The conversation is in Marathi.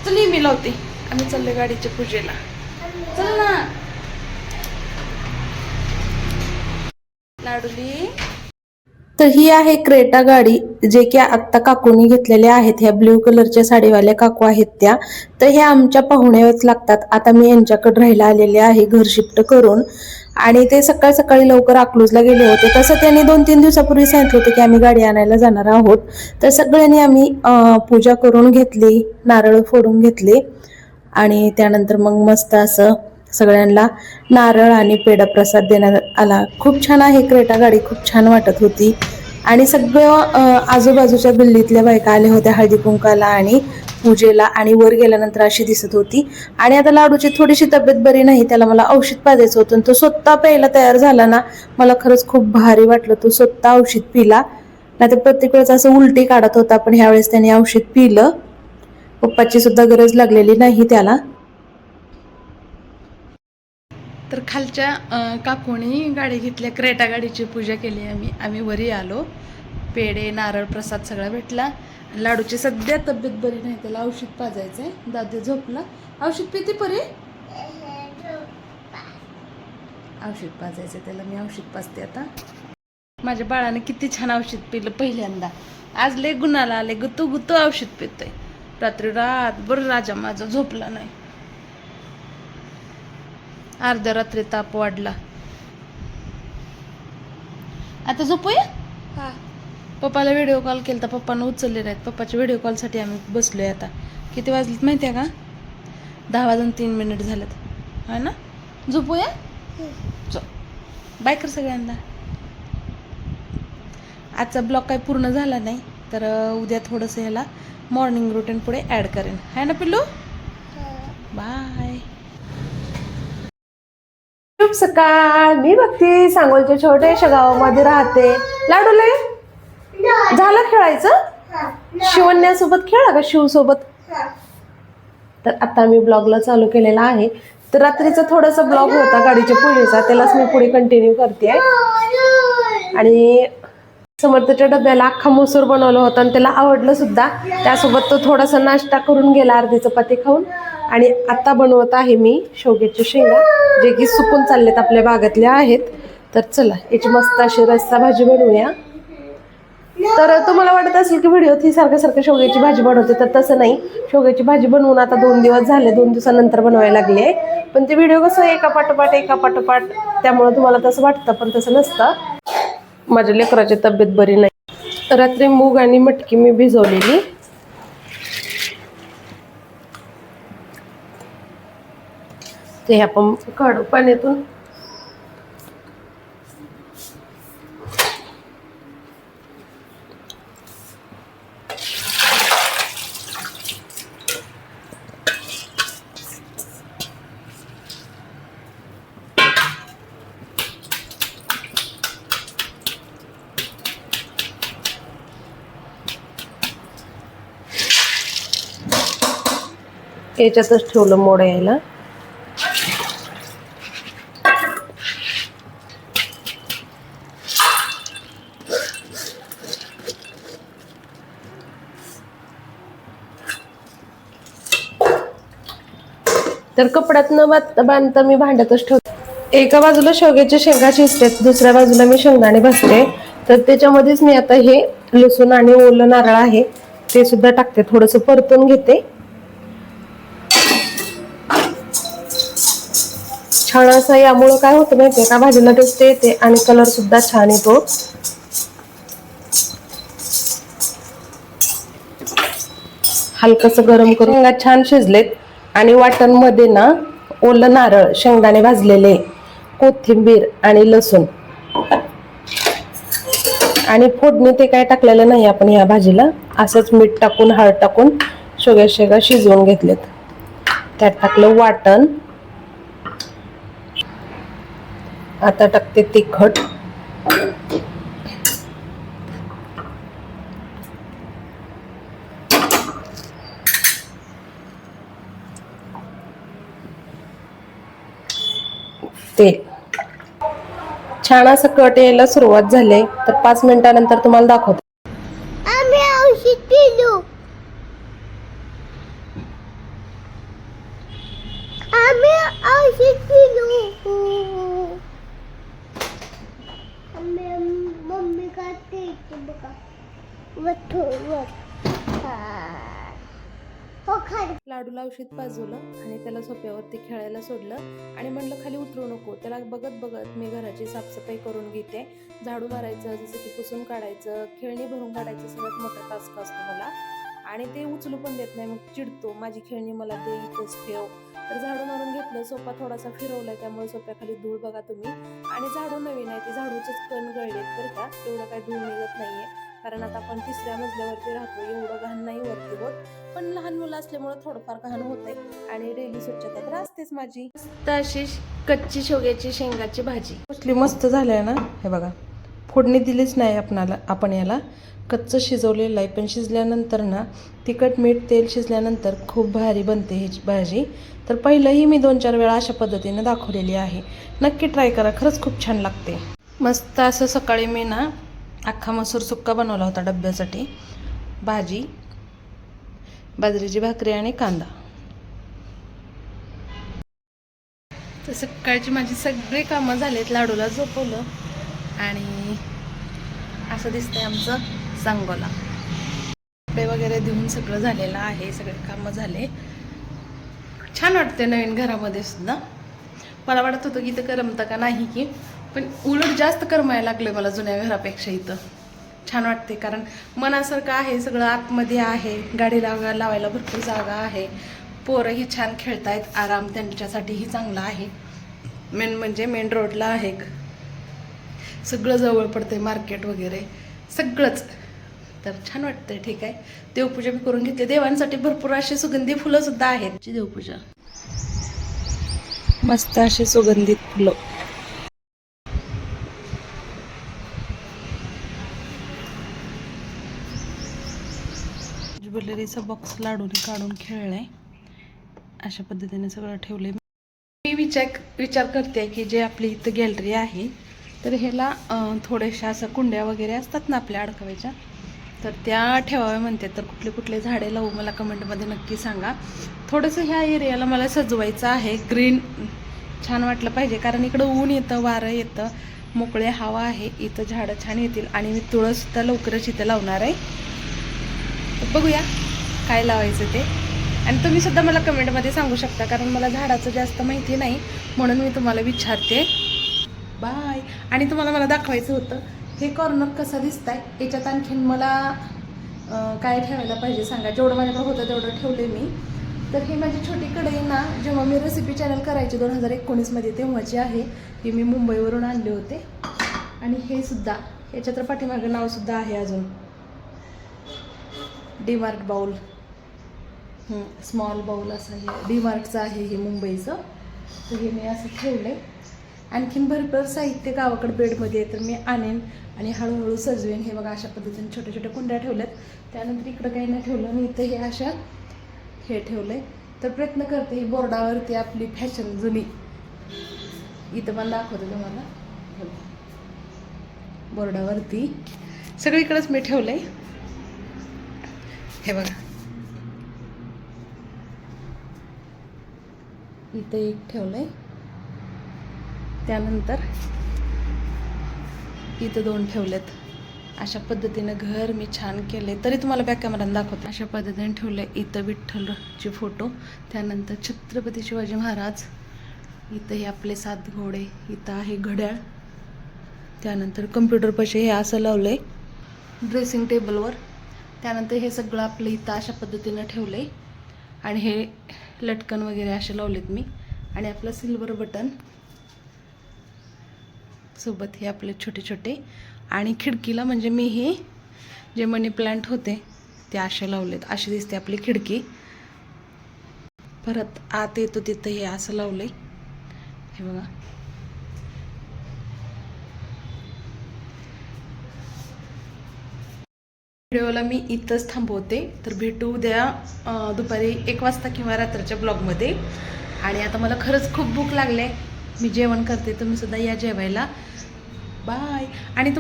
चल मी लावते. आम्ही चाललोय गाडीच्या पूजेला. चल ना लाडुली. तर ही आहे क्रेटा गाडी, जे की आत्ता काकूनी घेतलेल्या आहेत. ह्या ब्ल्यू कलरच्या साडीवाल्या काकू आहेत त्या. तर ह्या आमच्या पाहुण्याच लागतात. आता मी यांच्याकडे राहायला आलेले आहे घर शिफ्ट करून. आणि ते सकाळ सकाळी लवकर अकलूजला गेले होते. तसं त्यांनी 2-3 दिवसापूर्वी सांगितलं होतं की आम्ही गाडी आणायला जाणार आहोत. तर सगळ्यांनी आम्ही पूजा करून घेतली, नारळ फोडून घेतले आणि त्यानंतर मग मस्त असं सगळ्यांना नारळ आणि पेढा प्रसाद देण्यात आला. खूप छान आहे क्रेटा गाडी, खूप छान वाटत होती. आणि सगळं आजूबाजूच्या गल्लीतल्या बायका आल्या होत्या हळदी कुंकाला आणि पूजेला. आणि वर गेल्यानंतर अशी दिसत होती. आणि आता लाडूची थोडीशी तब्येत बरी नाही, त्याला मला औषध पाजायचं होतं. तो स्वतः प्यायला तयार झाला ना, मला खरंच खूप भारी वाटलं. तो स्वतः औषध पिला. नाही तर प्रत्येक वेळेस असं उलटी काढत होता, पण ह्यावेळेस त्याने औषध पिलं. पप्पाची सुद्धा गरज लागलेली नाही त्याला. तर खालच्या काकूनी गाडी घेतल्या, क्रेटा गाडीची पूजा केली. आम्ही वरी आलो. पेढे नारळ प्रसाद सगळा भेटला. लाडूची सध्या तब्येत बरी नाही, त्याला औषध पाजायचंय. दादी झोपला. औषध पिते परी, औषध पाजायचं त्याला. मी औषध पाजते आता. माझ्या बाळाने किती छान औषध पिलं पहिल्यांदा. आज लय गुणाला आले, गुतू गुतू औषध पितोय. रात्री रातभर राजा माझा झोपला नाही. अर्ध्या रात्री ताप वाढला. आता झोपूया. पप्पाला व्हिडिओ कॉल केला तर पप्पानं उचलले नाहीत. पप्पाच्या व्हिडिओ कॉलसाठी आम्ही बसलोय आता. किती वाजलेत माहिती आहे का? 10:03 झालेत, है ना? झोपूया. बाय कर सगळ्यांना. आजचा ब्लॉग काही पूर्ण झाला नाही, तर उद्या थोडंसं ह्याला मॉर्निंग रुटीन पुढे ॲड करेन, है ना पिल्लू? बाय. शुभ सकाळ. मी भक्ती सांगोलच्या छोट्याशा गावामध्ये राहते. लाडूले झालं खेळायचं? शिवण्यासोबत खेळा का शिवसोबत? तर आता मी ब्लॉगला चालू केलेला आहे. तर रात्रीचा थोडासा ब्लॉग होता गाडीच्या पूजेचा, त्यालाच मी पुढे कंटिन्यू करते. आणि समर्थच्या डब्याला अख्खा मसूर बनवला होता आणि त्याला आवडलं सुद्धा. त्यासोबत तो थोडासा नाश्ता करून गेला, अर्धी चपाती खाऊन. आणि आता बनवत आहे मी शेवग्याची शेंगा, जे की सुकून चाललेत, आपल्या बागातल्या आहेत. तर चला याची मस्त अशी रस्सा भाजी बनवूया. तर तुम्हाला वाटत असेल की व्हिडिओत ही सारखं शेवग्याची भाजी बनवते, तर तसं नाही. शेवग्याची भाजी बनवून आता 2 दिवस झाले, 2 दिवसानंतर बनवायला लागले. पण ते व्हिडिओ कसं एका पाठोपाठ, त्यामुळे तुम्हाला तसं वाटतं, पण तसं नसतं. माझ्या लेकराची तब्येत बरी नाही. रात्री मूग आणि मटकी मी भिजवलेली. ते आपण काढू पाण्यातून. याच्यातच ठेवलं मोड यायला. तर कपड्यात न बांधता मी भांड्यातच ठेवते. एका बाजूला शेवग्याच्या शेंगा शिजतात, दुसऱ्या बाजूला मी शेंगदाणे भाजते. तर त्याच्यामध्येच मी आता हे लसूण आणि ओलं नारळ आहे ते सुद्धा टाकते, थोडंसं परतून घेते. छान असं यामुळं काय होतं माहितीये का, भाजीला टेस्ट येते आणि कलर सुद्धा छान येतो. हलकसं गरम करून छान शिजलेत. आणि वाटणमध्ये ना ओलं नारळ, शेंगदाणे भाजलेले, कोथिंबीर आणि लसूण आणि फोडणी ते काय टाकलेलं नाही आपण या भाजीला. असंच मीठ टाकून हळद टाकून शेंगा शिजवून घेतलेत. त्यात टाकलं वाटण. आता टाकते तिखट. तेल. छान असं कट यायला सुरुवात झाली, तर 5 मिनिटानंतर तुम्हाला दाखवते. आम्ही औषध पिलो. लाडूला औषध पाजवलं आणि त्याला सोप्यावरती खेळायला सोडलं आणि म्हणलं खाली उतरू नको. त्याला बघत बघत मी घराची साफसफाई करून घेते. झाडू मारायचं, जसं की पुसून काढायचं, खेळणी भरून काढायचं सगळ्यात मोठा टास्क असतो मला. आणि ते उचलू पण देत नाही, मग चिडतो, माझी खेळणी मला दे, इथंच ठेव. तर झाडू मारून घेतलं, सोफा थोडासा फिरवलाय त्यामुळे सोप्याखाली धूळ बघा तुम्ही. आणि झाडू नवीन आहे, ते झाडूचेच कण गळलेत बरं का, एवढं काही धूळ निघत नाहीये. कारण आता आपण 3ऱ्या मजल्यावरती राहतो, एवढं घाण नाही वरती होत. पण लहान मुलं असल्यामुळे थोडंफार घाण होतंय आणि डेली स्वच्छता तर असतेच माझी. मस्त अशी कच्ची शेवग्याची शेंगाची भाजी कसली मस्त झाली आहे ना. हे बघा, फोडणी दिलीच नाही आपण याला कच्चं शिजवलेलं आहे. पण शिजल्यानंतर ना तिखट मीठ तेल शिजल्यानंतर खूप भारी बनते ही भाजी. तर पहिलंही मी 2-4 वेळा अशा पद्धतीने दाखवलेली आहे. नक्की ट्राय करा, खरंच खूप छान लागते. मस्त असं सकाळी मी ना अख्खा मसूर सुक्का बनवला होता डब्यासाठी. भाजी, बाजरीची भाकरी आणि कांदा. तर सकाळची माझी सगळी कामं झालीत. लाडूला झोपवलं आणि असं दिसतंय आमचं सांगोला. कपडे वगैरे धुवून सगळं झालेलं आहे, सगळे कामं झाले. छान वाटते नवीन घरामध्ये सुद्धा. मला वाटत होतं की इथं करमतं का नाही की, पण उलट जास्त करमायला लागलं मला जुन्या घरापेक्षा. इथं छान वाटते कारण मनासारखं आहे, सगळं आतमध्ये आहे, गाडी लावायला भरपूर जागा आहे, पोरंही छान खेळतायत, आराम त्यांच्यासाठीही चांगला आहे. मेन म्हणजे मेन रोडला आहे, सगळं जवळ पडते, मार्केट वगैरे सगळंच. तर छान वाटतंय. ठीक आहे, देवपूजा मी करून घेतली. देवांसाठी भरपूर अशी सुगंधी फुलं सुद्धा आहेत. देवपूजा मस्त अशी सुगंधित फुलं. ज्वेलरीचा बॉक्स लाडूने काढून खेळलाय, अशा पद्धतीने सगळं ठेवले. मी विचार करते की जे आपली इथं गॅलरी आहे तर ह्याला थोड्याशा असं कुंड्या वगैरे असतात ना आपल्या अडकवायच्या, तर त्या ठेवाव्या म्हणते. तर कुठले कुठले झाडे लावू मला कमेंटमध्ये नक्की सांगा. थोडंसं ह्या एरियाला मला सजवायचं आहे, ग्रीन छान वाटलं पाहिजे. कारण इकडं ऊन येतं, वारं येतं, मोकळे हवा आहे, इथं झाडं छान येतील. आणि मी तुळससुद्धा लवकरच इथं लावणार आहे. तर बघूया काय लावायचं ते. आणि तुम्ही सुद्धा मला कमेंटमध्ये सांगू शकता, कारण मला झाडाचं जास्त माहिती नाही म्हणून मी तुम्हाला विचारते. बाय. आणि तुम्हाला दाखवायचं होतं हे कॉर्नर कसं दिसतंय, याच्यात आणखीन मला काय ठेवायला पाहिजे सांगा. जेवढं माझ्याकडे होतं तेवढं ठेवले मी. तर ही माझी छोटी कढई ना, जेव्हा मी रेसिपी चॅनल करायची 2019मध्ये तेव्हाची आहे. ही मी मुंबईवरून आणले होते. आणि हे सुद्धा याच्या तर पाठीमागं नावसुद्धा आहे अजून, डीमार्ट बाउल, स्मॉल बाउल असं हे डीमार्टचं आहे, हे मुंबईचं. तर हे मी असं ठेवलं आहे. आणखीन भरपूर साहित्य गावाकडे बेडमध्ये तर मी आणेन आणि हळूहळू सजवेन. हे बघा अशा पद्धतीने छोट्या छोट्या कुंड्या ठेवल्यात. त्यानंतर इकडं काही नाही ठेवलं आणि इथं हे अशा हे ठेवलं आहे. तर प्रयत्न करते ही बोर्डावरती आपली फॅशन जुनी, इथं पण दाखवते तुम्हाला. बोर्डावरती सगळीकडेच मी ठेवलं आहे. हे बघा, इथं एक ठेवलं आहे, त्यानंतर इथं 2 ठेवलेत. अशा पद्धतीनं घर मी छान केले. तरी तुम्हाला बॅक कॅमेराने दाखवते. अशा पद्धतीने ठेवले. इथं विठ्ठलचे फोटो, त्यानंतर छत्रपती शिवाजी महाराज, इथं हे आपले 7 घोडे, इथं आहे घड्याळ, त्यानंतर कम्प्युटरपाशी हे असं लावलं आहे ड्रेसिंग टेबलवर. त्यानंतर हे सगळं आपलं इथं अशा पद्धतीनं ठेवलं आहे. आणि हे लटकन वगैरे असे लावलेत मी. आणि आपलं सिल्वर बटन सोबत हे आपले छोटे छोटे. आणि खिडकीला म्हणजे मी हे जे मनी प्लांट होते ते असे लावलेत. अशी दिसते आपली खिडकी. परत आत येतो तिथं हे असं लावलंय, हे बघा. व्हिडिओला मी इथंच थांबवते. तर भेटू उद्या दुपारी 1 वाजता किंवा रात्रीच्या ब्लॉगमध्ये. आणि आता मला खरंच खूप भूक लागली आहे, मी जेवण करते. तुम्ही सुद्धा या जेवायला. बाय. आणि